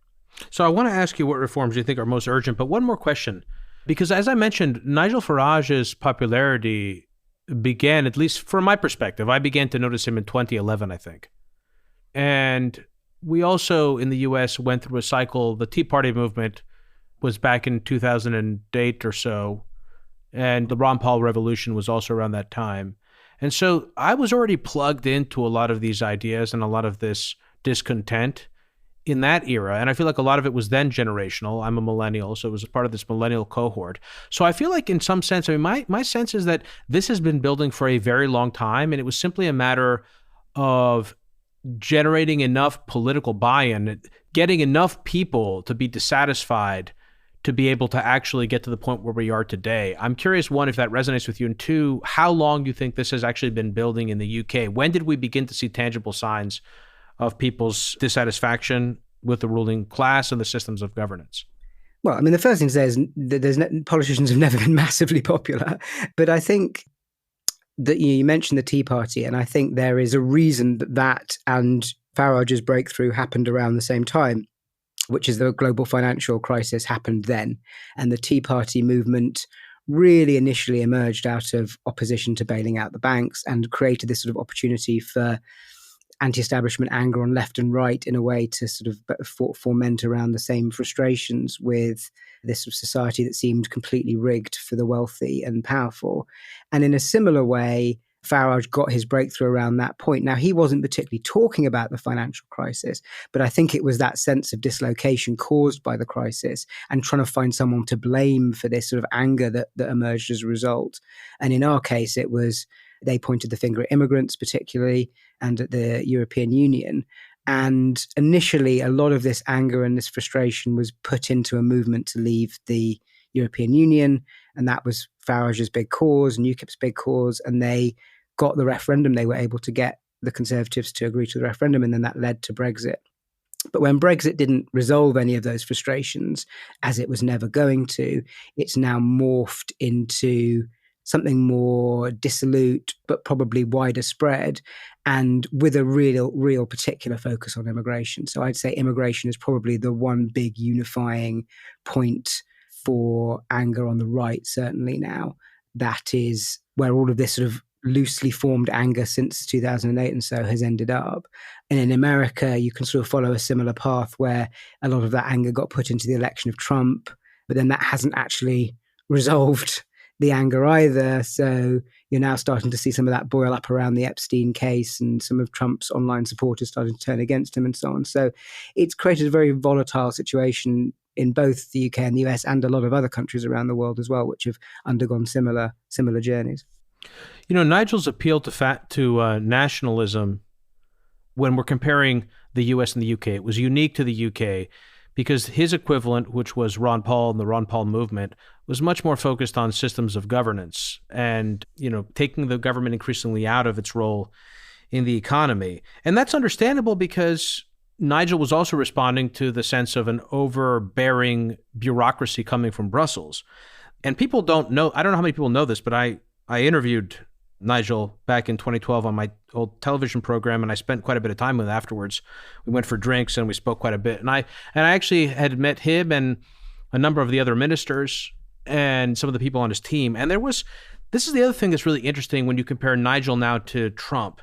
So I want to ask you what reforms you think are most urgent, but one more question. Because as I mentioned, Nigel Farage's popularity began, at least from my perspective, I began to notice him in 2011, I think. And we also, in the US, went through a cycle. The Tea Party movement was back in 2008 or so. And the Ron Paul revolution was also around that time. And so I was already plugged into a lot of these ideas and a lot of this discontent in that era. And I feel like a lot of it was then generational. I'm a millennial, so it was a part of this millennial cohort. So I feel like in some sense, I mean, my sense is that this has been building for a very long time. And it was simply a matter of generating enough political buy-in, getting enough people to be dissatisfied to be able to actually get to the point where we are today. I'm curious, one, if that resonates with you, and two, how long you think this has actually been building in the UK? When did we begin to see tangible signs of people's dissatisfaction with the ruling class and the systems of governance? Well, I mean, the first thing to say is that politicians have never been massively popular. But I think that you mentioned the Tea Party, and I think there is a reason that and Farage's breakthrough happened around the same time, which is the global financial crisis happened then. And the Tea Party movement really initially emerged out of opposition to bailing out the banks and created this sort of opportunity for anti-establishment anger on left and right in a way to sort of foment around the same frustrations with this sort of society that seemed completely rigged for the wealthy and powerful. And in a similar way, Farage got his breakthrough around that point. Now, he wasn't particularly talking about the financial crisis, but I think it was that sense of dislocation caused by the crisis and trying to find someone to blame for this sort of anger that emerged as a result. And in our case, it was they pointed the finger at immigrants particularly and at the European Union. And initially, a lot of this anger and this frustration was put into a movement to leave the European Union. And that was Farage's big cause and UKIP's big cause. And they got the referendum. They were able to get the Conservatives to agree to the referendum. And then that led to Brexit. But when Brexit didn't resolve any of those frustrations, as it was never going to, it's now morphed into something more dissolute, but probably wider spread, and with a real particular focus on immigration. So I'd say immigration is probably the one big unifying point for anger on the right, certainly now. That is where all of this sort of loosely formed anger since 2008 and so has ended up. And in America, you can sort of follow a similar path where a lot of that anger got put into the election of Trump, but then that hasn't actually resolved the anger either. So you're now starting to see some of that boil up around the Epstein case, and some of Trump's online supporters starting to turn against him and so on. So it's created a very volatile situation in both the UK and the US and a lot of other countries around the world as well, which have undergone similar journeys. You know, Nigel's appeal to nationalism, when we're comparing the US and the UK, it was unique to the UK because his equivalent, which was Ron Paul and the Ron Paul movement, was much more focused on systems of governance and, you know, taking the government increasingly out of its role in the economy. And that's understandable because Nigel was also responding to the sense of an overbearing bureaucracy coming from Brussels. And people don't know, I don't know how many people know this, but I interviewed Nigel back in 2012 on my old television program, and I spent quite a bit of time with him afterwards. We went for drinks and we spoke quite a bit. And I actually had met him and a number of the other ministers and some of the people on his team. And this is the other thing that's really interesting when you compare Nigel now to Trump.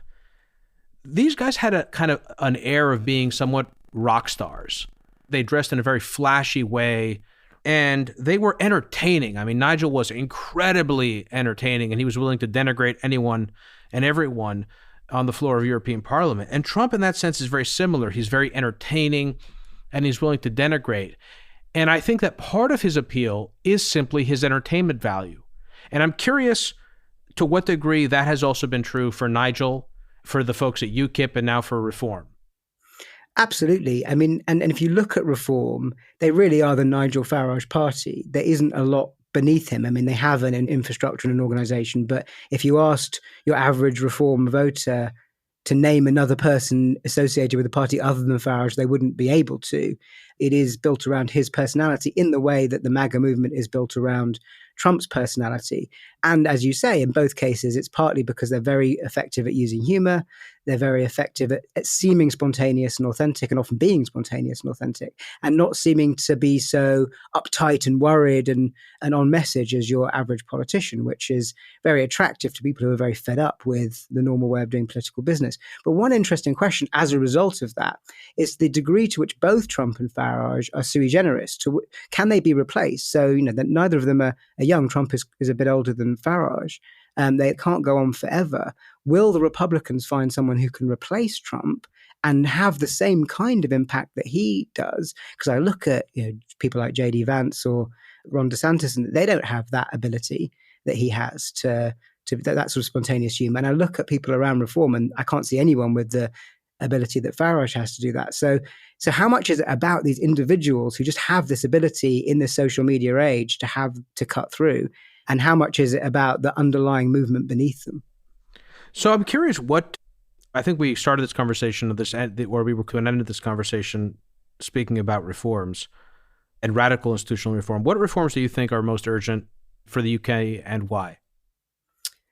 These guys had a kind of an air of being somewhat rock stars. They dressed in a very flashy way, and they were entertaining. I mean, Nigel was incredibly entertaining, and he was willing to denigrate anyone and everyone on the floor of European Parliament. And Trump, in that sense, is very similar. He's very entertaining, and he's willing to denigrate. And I think that part of his appeal is simply his entertainment value. And I'm curious to what degree that has also been true for Nigel, for the folks at UKIP, and now for Reform. Absolutely. I mean, and if you look at Reform, they really are the Nigel Farage party. There isn't a lot beneath him. I mean, they have an infrastructure and an organisation, but if you asked your average Reform voter to name another person associated with the party other than Farage, they wouldn't be able to. It is built around his personality in the way that the MAGA movement is built around Trump's personality. And as you say, in both cases, it's partly because they're very effective at using humor. They're very effective at seeming spontaneous and authentic, and often being spontaneous and authentic, and not seeming to be so uptight and worried and on message as your average politician, which is very attractive to people who are very fed up with the normal way of doing political business. But one interesting question as a result of that is the degree to which both Trump and Farage are sui generis. Can they be replaced? So, you know, that neither of them are young. Trump is a bit older than Farage. They can't go on forever. Will the Republicans find someone who can replace Trump and have the same kind of impact that he does? Because I look at, you know, people like J.D. Vance or Ron DeSantis, and they don't have that ability that he has to that sort of spontaneous humor. And I look at people around Reform, and I can't see anyone with the ability that Farage has to do that. So how much is it about these individuals who just have this ability in this social media age to cut through? And how much is it about the underlying movement beneath them? So I'm curious I think we started this conversation, or we were going to end this conversation speaking about reforms and radical institutional reform. What reforms do you think are most urgent for the UK, and why?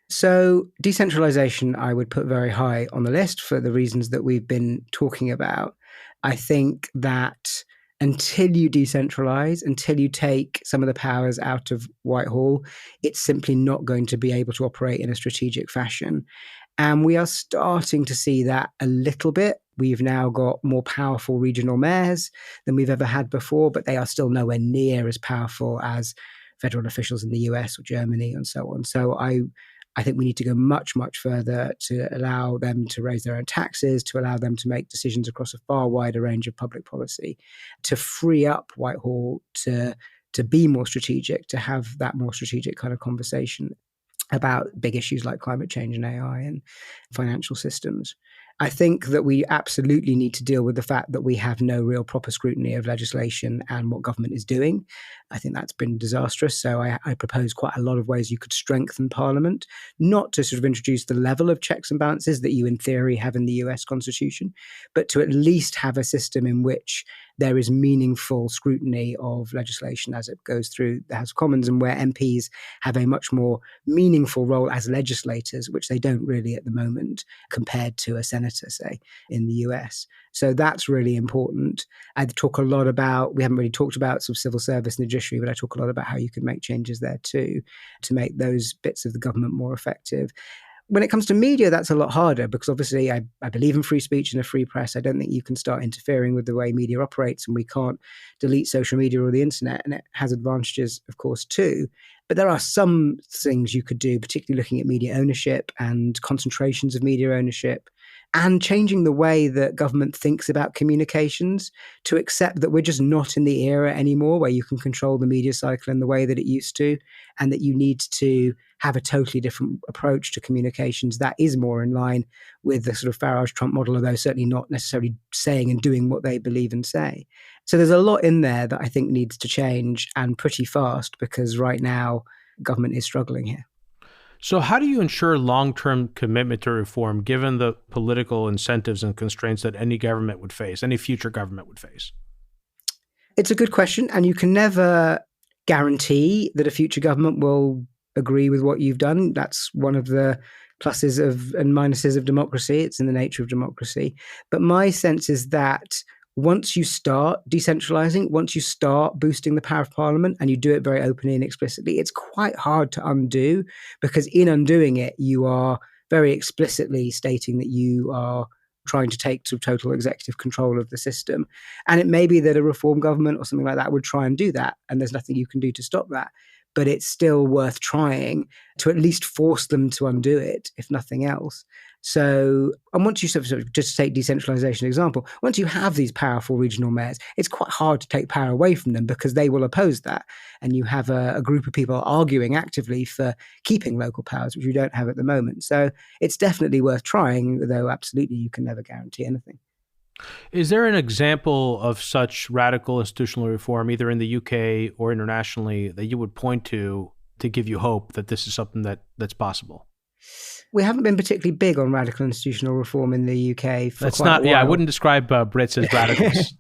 So decentralization, I would put very high on the list for the reasons that we've been talking about. I think that until you decentralize, until you take some of the powers out of Whitehall, it's simply not going to be able to operate in a strategic fashion. And we are starting to see that a little bit. We've now got more powerful regional mayors than we've ever had before, but they are still nowhere near as powerful as federal officials in the US or Germany and so on. So I think we need to go much, much further to allow them to raise their own taxes, to allow them to make decisions across a far wider range of public policy, to free up Whitehall to be more strategic, to have that more strategic kind of conversation about big issues like climate change and AI and financial systems. I think that we absolutely need to deal with the fact that we have no real proper scrutiny of legislation and what government is doing. I think that's been disastrous. So I propose quite a lot of ways you could strengthen Parliament, not to sort of introduce the level of checks and balances that you in theory have in the US Constitution, but to at least have a system in which there is meaningful scrutiny of legislation as it goes through the House of Commons, and where MPs have a much more meaningful role as legislators, which they don't really at the moment compared to a senator, say, in the US. So that's really important. I talk a lot about, we haven't really talked about sort of civil service and the judiciary, but I talk a lot about how you can make changes there too, to make those bits of the government more effective. When it comes to media, that's a lot harder because obviously I believe in free speech and a free press. I don't think you can start interfering with the way media operates, and we can't delete social media or the internet, and it has advantages, of course, too. But there are some things you could do, particularly looking at media ownership and concentrations of media ownership, and changing the way that government thinks about communications to accept that we're just not in the era anymore where you can control the media cycle in the way that it used to, and that you need to have a totally different approach to communications that is more in line with the sort of Farage-Trump model, although certainly not necessarily saying and doing what they believe and say. So there's a lot in there that I think needs to change, and pretty fast, because right now government is struggling here. So how do you ensure long-term commitment to reform, given the political incentives and constraints that any government would face, any future government would face? It's a good question, and you can never guarantee that a future government will agree with what you've done. That's one of the pluses and minuses of democracy. It's in the nature of democracy. But my sense is that once you start decentralizing, once you start boosting the power of Parliament, and you do it very openly and explicitly, it's quite hard to undo, because in undoing it, you are very explicitly stating that you are trying to take total executive control of the system. And it may be that a reform government or something like that would try and do that, and there's nothing you can do to stop that. But it's still worth trying to at least force them to undo it, if nothing else. So, and once you sort of just take decentralization example, once you have these powerful regional mayors, it's quite hard to take power away from them because they will oppose that. And you have a group of people arguing actively for keeping local powers, which you don't have at the moment. So it's definitely worth trying, though absolutely you can never guarantee anything. Is there an example of such radical institutional reform, either in the UK or internationally, that you would point to give you hope that this is something that's possible? We haven't been particularly big on radical institutional reform in the UK for quite a while. Yeah, I wouldn't describe Brits as radicals.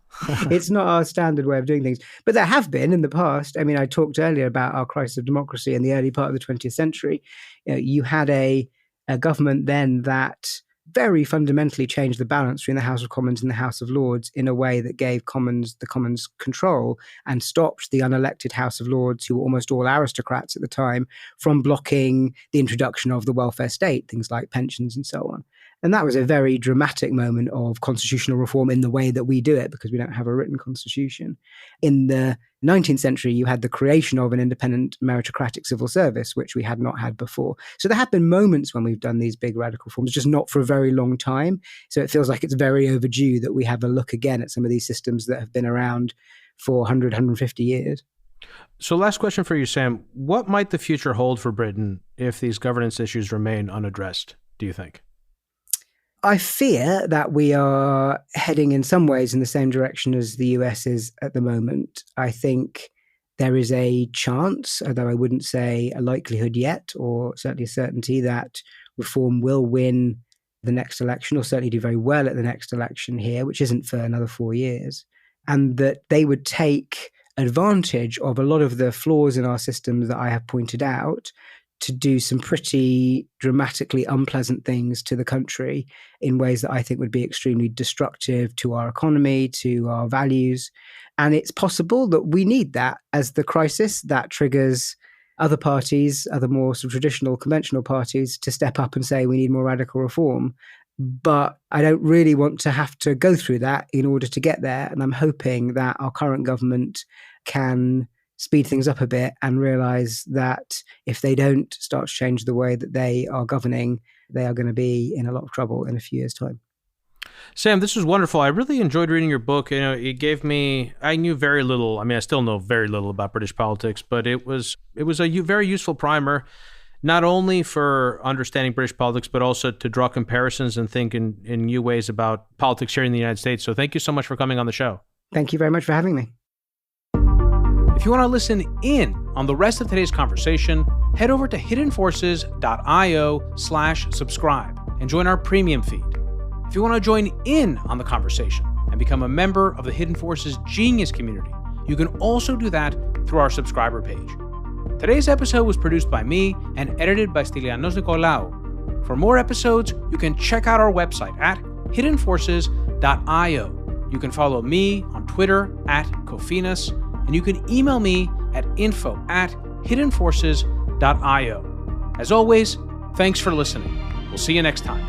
It's not our standard way of doing things. But there have been in the past. I mean, I talked earlier about our crisis of democracy in the early part of the 20th century. You had a government then that very fundamentally changed the balance between the House of Commons and the House of Lords in a way that gave the Commons control and stopped the unelected House of Lords, who were almost all aristocrats at the time, from blocking the introduction of the welfare state, things like pensions and so on. And that was a very dramatic moment of constitutional reform in the way that we do it, because we don't have a written constitution. In the 19th century, you had the creation of an independent meritocratic civil service, which we had not had before. So there have been moments when we've done these big radical reforms, just not for a very long time. So it feels like it's very overdue that we have a look again at some of these systems that have been around for 100, 150 years. So last question for you, Sam. What might the future hold for Britain if these governance issues remain unaddressed, do you think? I fear that we are heading in some ways in the same direction as the US is at the moment. I think there is a chance, although I wouldn't say a likelihood yet, or certainly a certainty, that reform will win the next election, or certainly do very well at the next election here, which isn't for another 4 years, and that they would take advantage of a lot of the flaws in our systems that I have pointed out to do some pretty dramatically unpleasant things to the country in ways that I think would be extremely destructive to our economy, to our values. And it's possible that we need that as the crisis that triggers other parties, other more sort of traditional, conventional parties, to step up and say we need more radical reform. But I don't really want to have to go through that in order to get there. And I'm hoping that our current government can speed things up a bit and realize that if they don't start to change the way that they are governing, they are going to be in a lot of trouble in a few years' time. Sam, this was wonderful. I really enjoyed reading your book. It gave me, I knew very little. I mean, I still know very little about British politics, but it was a very useful primer. not only for understanding British politics, but also to draw comparisons and think in new ways about politics here in the United States. So thank you so much for coming on the show. Thank you very much for having me. If you want to listen in on the rest of today's conversation, head over to hiddenforces.io/subscribe and join our premium feed. If you want to join in on the conversation and become a member of the Hidden Forces Genius community, you can also do that through our subscriber page. Today's episode was produced by me and edited by Stylianos Nicolaou. For more episodes, you can check out our website at hiddenforces.io. You can follow me on Twitter @Kofinas, and you can email me at info@hiddenforces.io. As always, thanks for listening. We'll see you next time.